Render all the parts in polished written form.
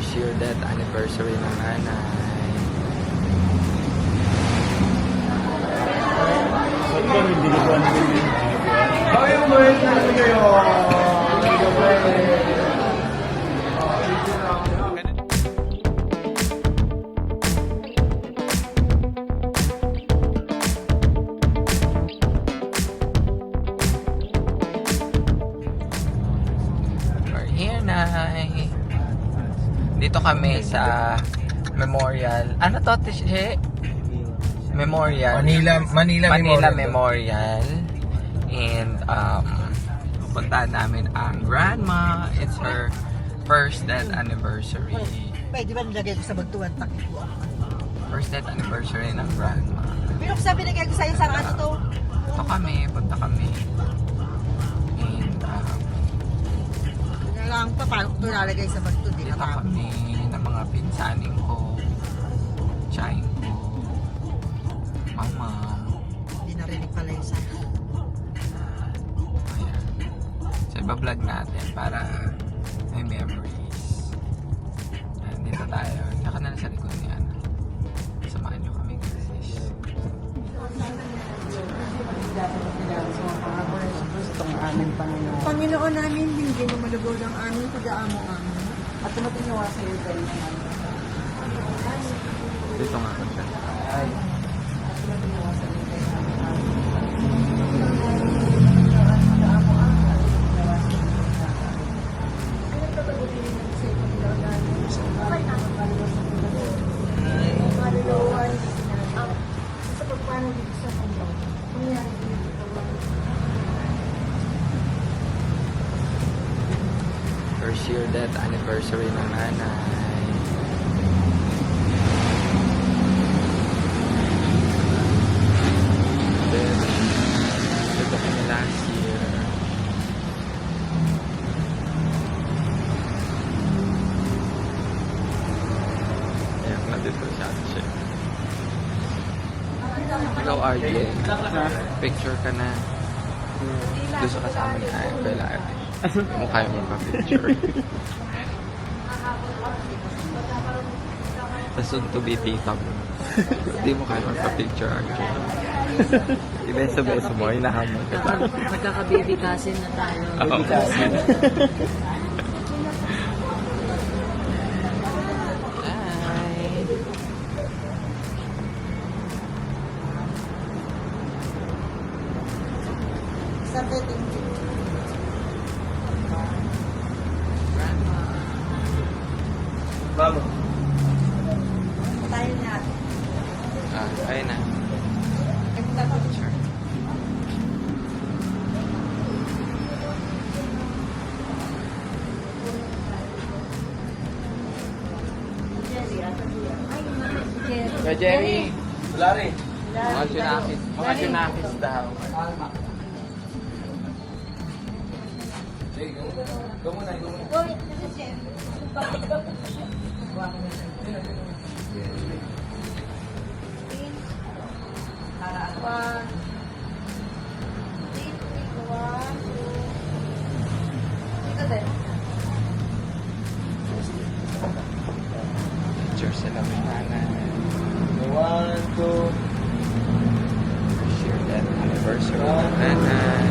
First year death anniversary ng nanay. We're here, Nay. Dito kami sa Memorial. Ano to, Tishe? Memorial. Manila Memorial. And pupuntahan namin ang grandma. It's her first death anniversary. Pwede ba nilagay ko sa magtuwan takip ko? First death anniversary ng grandma. Pero kung sabi nilagay ko sa'yo sa ano to? Ito kami, punta kami. And Kailangan pa, paano ko ito nalagay sa magtuwan? Di dito na kami ng mga pinsaning ko, tsahin ko, mama. Hindi narinig pala yung sa'yo. Ayan. So, iba-vlog natin para may memories. Ayan, dito tayo. Saka na lang sa likod niya. Samahan niyo kami, guys. Gustong aming Panginoon. Panginoon namin, hindi mo malugod ang aming pag-aamo amin. At tumatinawa sa iyo tayo naman. Dito nga ako siya. Ay. First year death anniversary ng nanay. Then, ito kami last year. Ayan, nandito siya. Ikaw, RJ. Picture ka na. Doon sa kasama ni Ayan, Bella Ate. Kung kaya mo pa-picture. Sa soon to be tita mo. Hindi mo kaya magpa-picture actually. Ibeso-beso mo, hinahamon ka. Magkaka-baby cousin na tayo. Baby cousin. Hi. Sa betting Vamos. tayo na. Ayun na. Picture. Kaya Jerry. Wala rin. Mga junakis daw. Picture sila ng nanay. 1, 2. Share that anniversary ng nanay.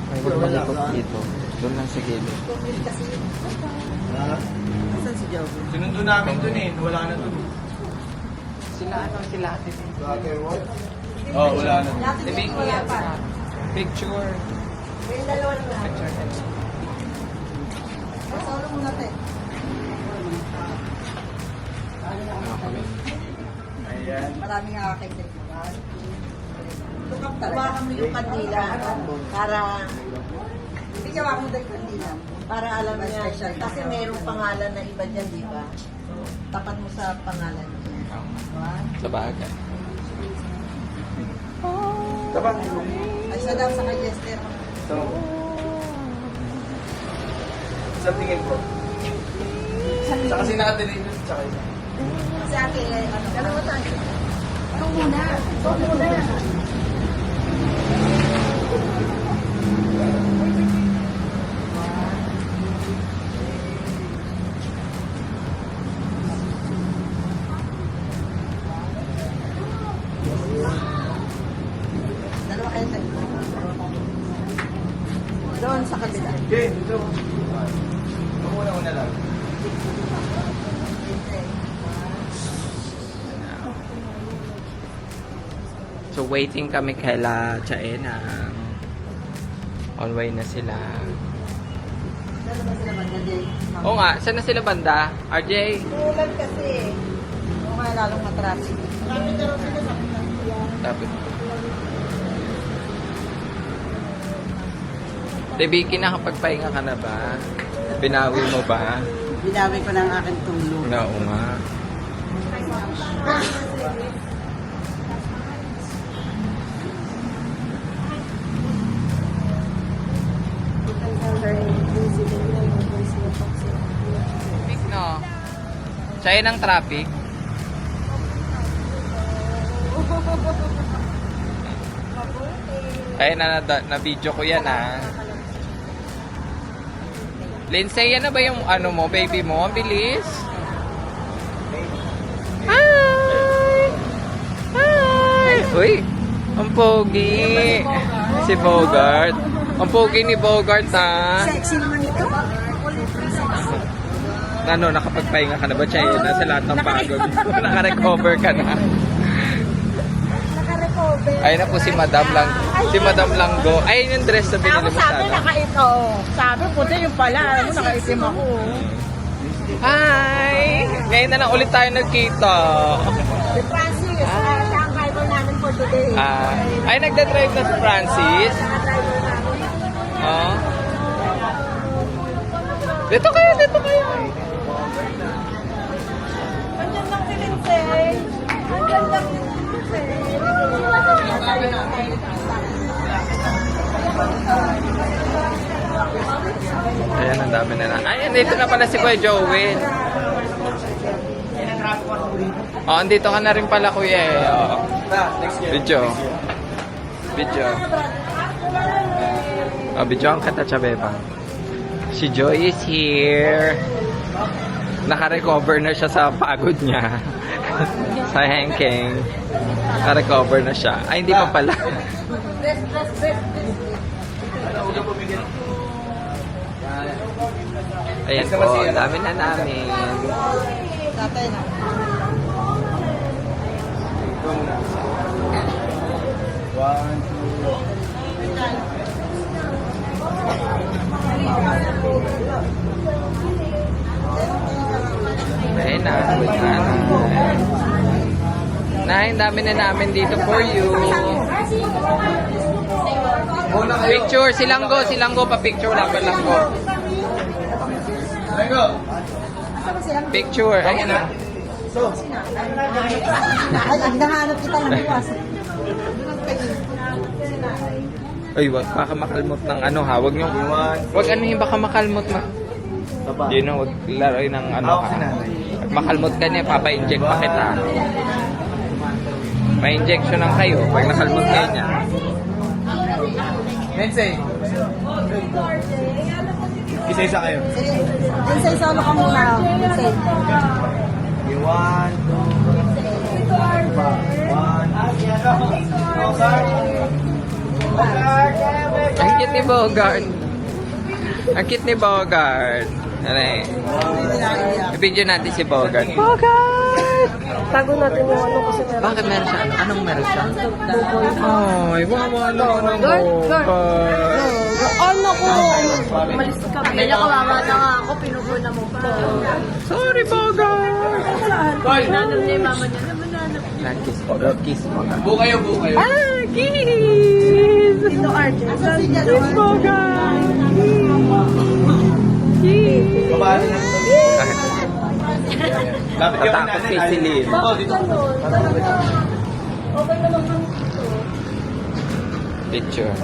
May magmalikot dito. Doon lang sa gilid. Ha? Saan si Joe? Sinundo namin dun eh. Wala na dun. Sila ate. Oh, wala na. Lahat din wala pa. Picture. May dalawa na. Picture na. Solo muna tayo. Ayan. Maraming nakakaitin. Tawakan mo yung kandila para bigyan ako ng kandila para alam mo special. Kasi mayroong pangalan na iba dyan, di ba? Tapat mo sa pangalan niya. Sa bagay. Dapat. Ay, siya daw sa kay Jester. So, sa tingin ko. Sa kasi nakadelay dun. Tsaka isa. Sa akin, dalawa tayo. Ito muna. Ito muna. Dalawa kayo sa doon sa kabila. Okay, dito. Ito muna lang. So, waiting kami kaila Chaena. On way na sila. Dalawa ba sila maganda? Oo nga, saan na sila banda? RJ? Ulan kasi. O kaya lalong matraffic. Marami na rin sila sa Tapos. Vicky, nakapagpahinga ka na ba? Binawi mo ba? Binawi ko ng aking tulog. Oo nga. Traffic, no? Siya ng traffic. Ay, na video ko yan, ha. Lindsay, yan na ba yung ano mo, baby mo? Ang bilis. Hi! Hi! Uy, ang pogi. Si Bogart. Ang pogi ni Bogart, ha. Sexy naman ito. Ano, nakapagpahinga ka na ba, Chay? Nasa lahat ng pagod. Naka-recover ka na. Naka-recover. Ayun na po si Madam Lang. Si Madam Langgo. Ayun yung dress na binili mo Sabi, sana. naka-ito. Sabi, puti yung pala. Ano, nakaitim ako. Hi! Ngayon na lang ulit tayo nagkita. Si Francis, siya ang driver namin for today. Ay, nagda-drive na si Francis. Driver namin. Oh. Dito kayo, dito kayo. Andyan lang si Lindsay. Andyan lang si Ayan, ang dami na lang. Ayan, dito na pala si Kuya Joel. Oh, andito ka na rin pala, Kuya. Oh. Video. Video. Oh, video ang kata Chabeba. Si Joy is here. Naka-recover na siya sa pagod niya. Sa hangking. Naka-recover na siya. Ay, hindi pa pala. Ayan po, dami na namin. Tatay na. One, two. Ayun na, good na. Nay, dami na namin dito for you. Picture, silanggo, pa-picture lang, Langgo. Lego! Picture, ayun na. Ay, nahanap kita ng buwas. Ay, wag, baka makalmot ng ano ha, wag nyo, wag ano yung baka makalmot na. Yun know, wag laroy ng ano ha. Pag makalmot ka niya, papa-inject pa kita. May injection lang kayo pag nakalmot kayo niya. Lindsay! Isa-isa kayo. Lindsay, solo ka muna. Lindsay. One, two. One. Ang cute ni Bogart. Ang cute ni Bogart. Ano eh. I-video natin si Bogart. Bogart! Tago natin yung ano kasi meron. Bakit meron siya? Anong meron siya? Ay, wawa naman ang Bogart. Ano ko? Umalis ka. Kaya kawawa na nga ako, pinupuna mo pa. Sorry, Bogart! Nanam niya yung mama niya. Nanam. Kiss, Bogart. Kiss, Bogart. Buo kayo. Ah, kiss! Ito, RJ. Kiss, Bogart! Kiss! Babae na ito. Lapit yung Tatakot kay Celine. Dito, dito. Okay naman kami dito. Picture.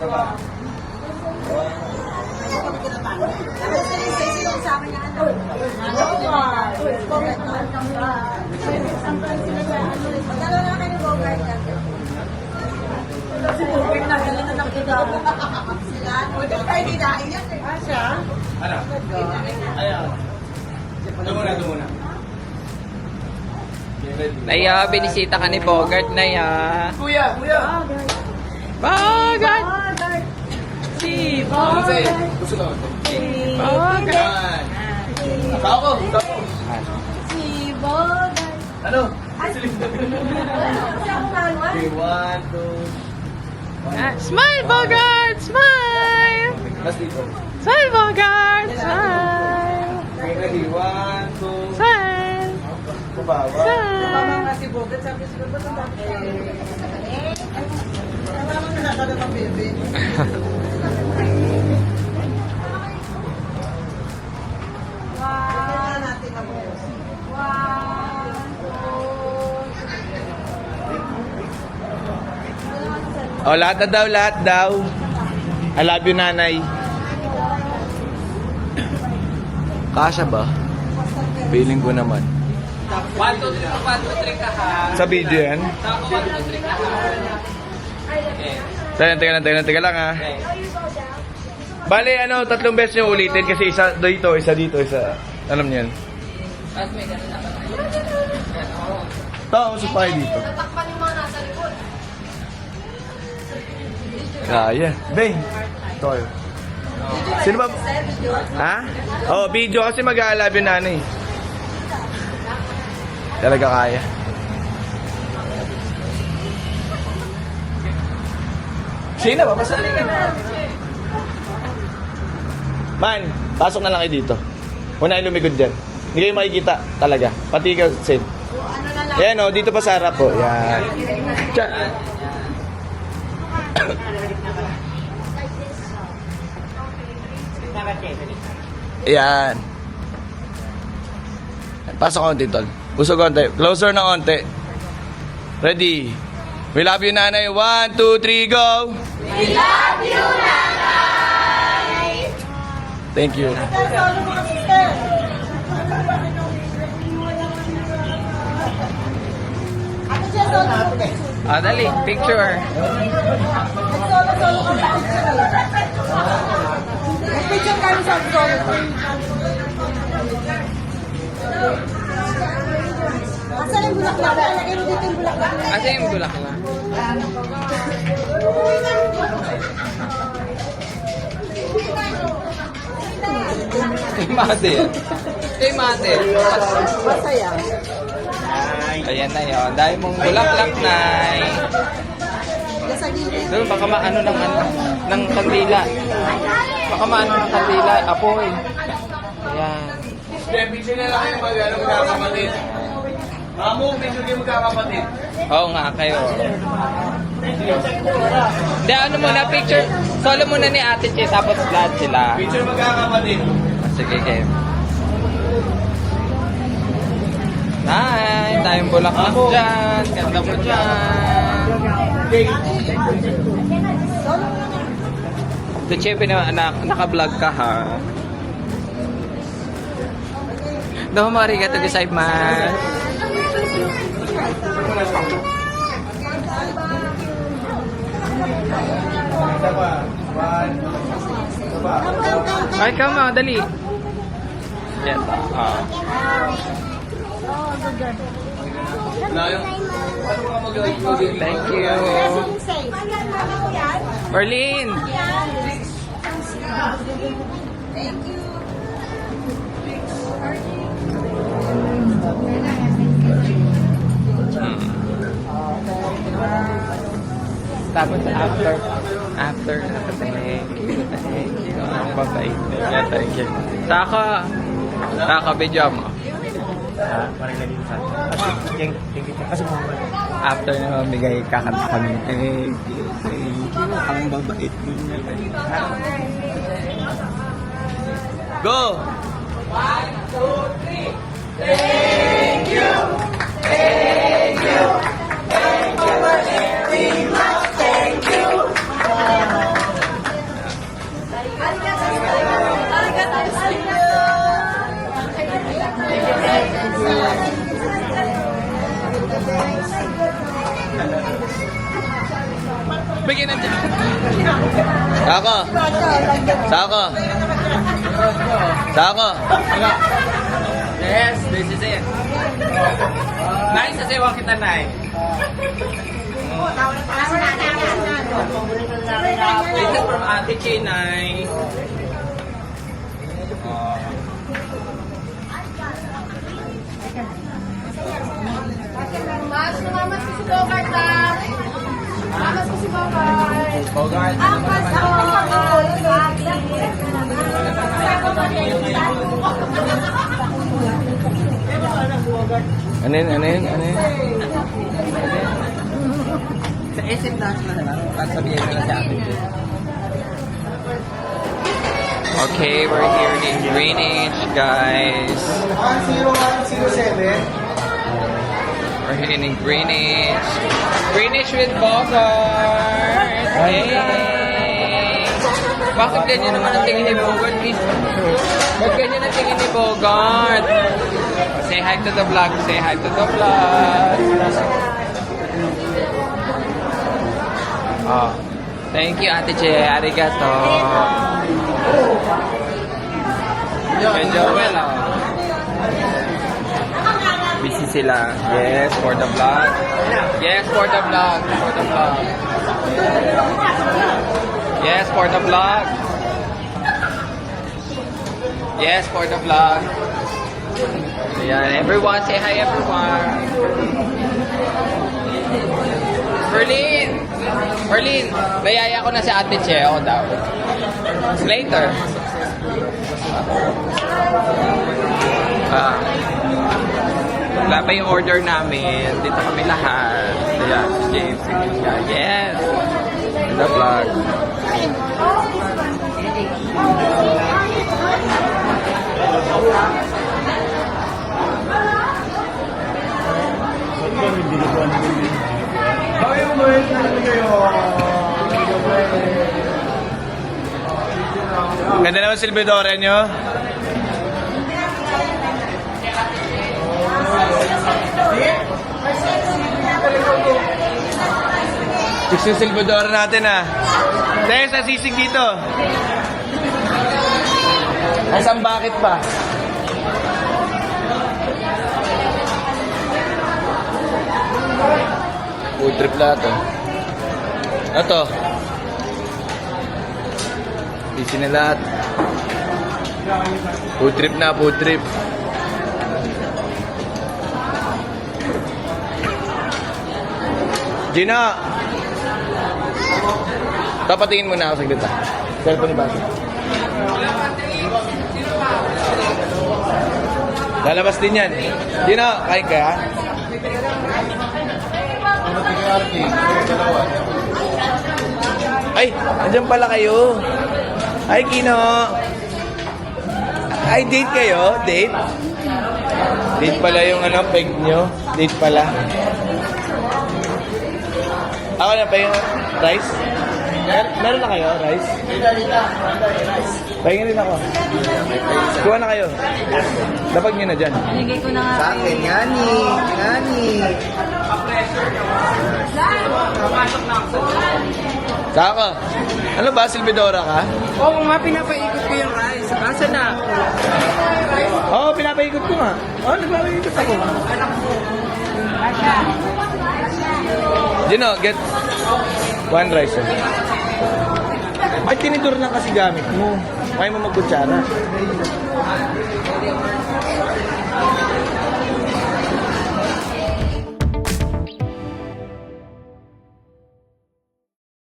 Sino kasama niya? Magkano na kayo ng Bogart yan? Si Bogart na, galing na nakita. Sila? Bogart kayo dinahin yan. Siya? Ano? Ayan. Ito muna. Naya, binisita ka ni Bogart, Naya. Kuya! Bogart! Si Bogart! Gusto ko. Bogart! Tao ko! Si Bogart. Ano? Kasi ako manual. Okay, 1, 2. Smile, Bogart! Smile! Last dito. Smile, Bogart! Smile! Okay, ready? 1, 2. Smile! Baba. Mama nga si Bogart, sabi siguro ba ito bakit? Wala mo nakakala ng bebe. Tingnan natin ang buhos. Oh, lahat daw. I love you, nanay. Kasha ba? Feeling ko naman. 1, 2, 3 ka ha. Sa video yan? Ako, 1, 2, 3 ka ha. Teka lang ha. Bale, 3 beses nyo ulitin kasi isa dito, isa dito, isa. Alam niyo yan. Tapos may ganun na ba? Tao, si Pai dito. Tatakpan yung mga nasa likod. Kaya. Beng. Toy. Sino ba? Ha? Oh, video kasi mag-aalab yung nanay. Talaga kaya. Sino ba? Pasali ka na. Man, pasok na lang kayo dito. Una yung lumigod dyan. Hindi kayo makikita talaga. Pati ikaw, Sid. Ayan o, dito pa sa harap po. Yan. Yan. Pasok konti, tol. Usog konti. Closer na konti. Ready? We love you, nanay. 1, 2, 3, go! We love you, nanay! Thank you. Dali, picture. Nag-picture kami sa solo. Asan yung bulaklak? Lagay mo dito yung bulaklak. Asa yung bulaklak? Kay mate. Kay mate. Masaya. Ayan na yun. Dahil mong bulaklak, Nay. Sa gilid. Doon, baka maano ng kandila. Baka maano ng kandila. Apoy. Ayan. Picture na lang kayo magkakapatid. Mamo, picture kayo magkakapatid. Oo nga, kayo. Hindi, ano muna, picture. Solo muna ni Ate Che, tapos lahat sila. Picture magkakapatid. Sige, game. Nay, tayong bulaklak dyan. Ganda mo dyan. Ate Che, naka-vlog ka ha. Doon mo arigato gozaimasu. Isa pa. 1. Isa pa. Ay, come on, dali. Yan. Layo. Ano ka mag-like? Thank you. Berlin. Thank you. Tapos after, thank you. Ang babait niya, thank you. Taka video mo. After na mamigay, kakanta kami. Thank you. Ang babait niya. Go! 1, 2, 3. Thank you! Thank you! Thank you very much! Thank you! Sako. Sako. Sako. Yes, this is it. Nice, sasayawan kita, Nay. This is from Ate Che, Nay. Mas, namamas ko si Bogart ah. Namamas ko si Bogart. Bogart. Ang mas ako. Ano yun? Ano yun? Ano yun? Sa SM dance na naman. Sabihin na lang sa akin. Okay, we're here in Greenwich, guys. 10107. We're here in Greenwich. Greenwich with Bogart! Hey! Bakit ganyan naman ang tingin ni Bogart, please? Bakit ganyan ang tingin ni Bogart? Say hi to the vlog. Say hi to the vlog. Oh. Thank you, Ate Che. Arigato. Kay Joel, oh. Busy sila. Yes, for the vlog. Yes, for the vlog. For the vlog. Yes, for the vlog. Yes, for the vlog. Ayan, everyone, say hi, everyone. Berlin, bayaya ko na si Ate Che. Ako daw. Later. Wala pa yung order namin. Dito kami lahat. Ayan, James. Yes. The vlog. Ganda naman silbidora nyo. Chicks yung silbidora natin ah. Dahil sa sisig dito. Nasaan bakit pa? Food trip lahat oh. Ito. Busy na lahat. Food trip na, food trip. Gina! Tapatingin muna ako saglit ah. Cellphone ni Basi. Lalabas din yan. Gina, kain ka ha? Ay, andyan pala kayo. Ay, Kino. Ay, date kayo? Date? Date pala yung ano, peg nyo. Date pala. Ako na pa yung rice? Meron na kayo, rice? Pahingin rin ako. Kuha na kayo. Lapag nyo na dyan. Binigay ko na nga. Sa akin, yani. Saka. Ano ba, silbidora ka? Oo nga, pinapaikot ko yung rice. Asa na? Oo, pinapaikot ko nga. Oo, nagpapaikot ako. Gino, get one rice. Ba't tinidor lang kasi gamit mo? Kaya mo magkutsara.